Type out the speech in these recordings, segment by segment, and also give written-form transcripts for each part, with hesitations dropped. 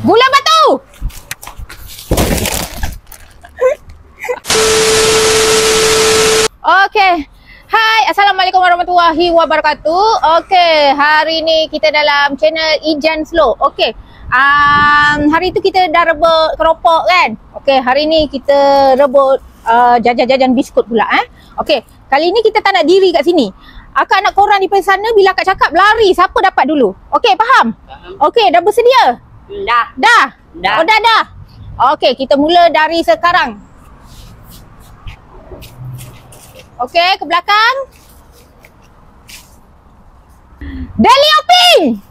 Gula batu. Okey. Hai, Assalamualaikum warahmatullahi wabarakatuh. Okey, hari ni kita dalam channel Ijan Slow. Okey. Hari tu kita dah rebut keropok kan. Okey, hari ni kita rebut jajan-jajan biskut pula Okey, kali ni kita tak nak diri kat sini. Akak nak korang di sana, bila akak cakap lari, siapa dapat dulu. Okey, faham? Okey, dah bersedia? Dah. Dah? Oh, dah. Okey, kita mula dari sekarang. Okey, ke belakang. Delio Ping!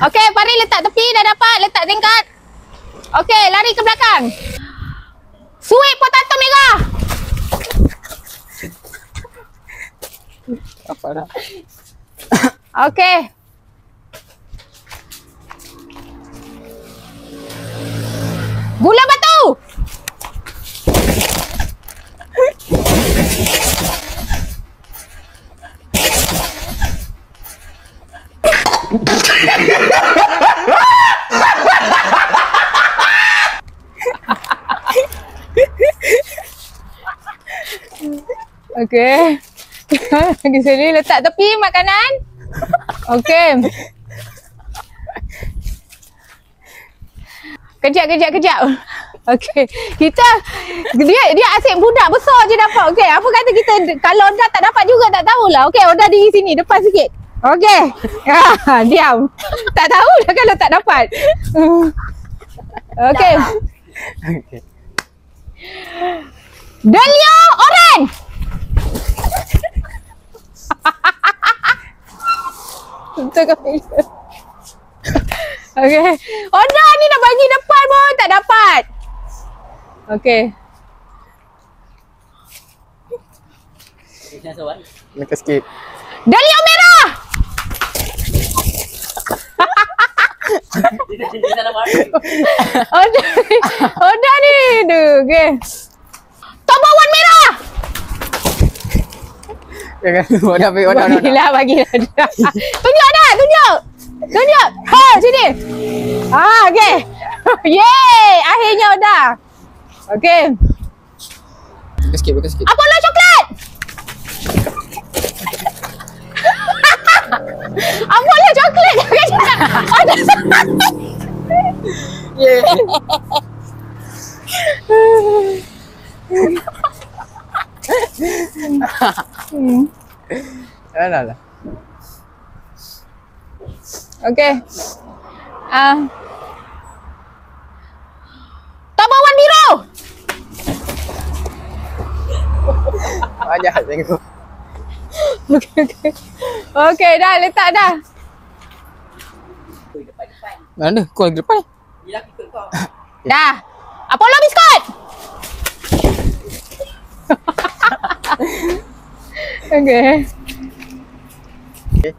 Okey, Pari letak tepi, dah dapat. Letak tingkat. Okey, lari ke belakang. Sweet potato merah. Apa dah? Okey. Gula batu. Okey. Di sini letak tepi makanan. Okey. Kejap. Okey. Dia asyik budak besar je dapat. Okey, apa kata kita kalau dah tak dapat juga tak tahulah. Okey, Oda diri sini depan sikit. Okey. Diam. Tak tahulah kalau tak dapat. Okey. Okey. Delio orange. Okey. Oda ni dah bagi depan pun tak dapat. Okey. Mereka sikit. Delio merah. Oda ni. Okey. Tobawan merah. Jangan Oda ambil Oda. Bagilah. Tunjuk dah, tunjuk. Ha, sini. Okey. Yeay, akhirnya Oda. Okey. Buka sikit. Apollo coklat. Apollo coklat. Oda. Yeah. Alah. Okey. Tobawan biru. Jahat tengok. Okey, dah letak dah. Mana? Kau lagi depan ni. Dah. Apollo biskut. Okey.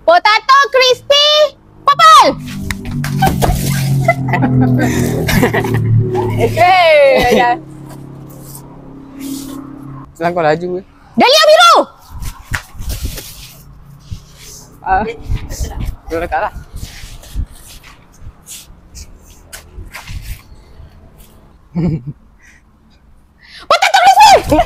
Potato crispy purple. Okey. Selang kau laju. Delio biru. Kau dekat lah. Potato crispy.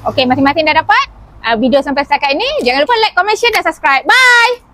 Okey, masing-masing dah dapat video sampai setakat ini. Jangan lupa like, comment, share dan subscribe. Bye.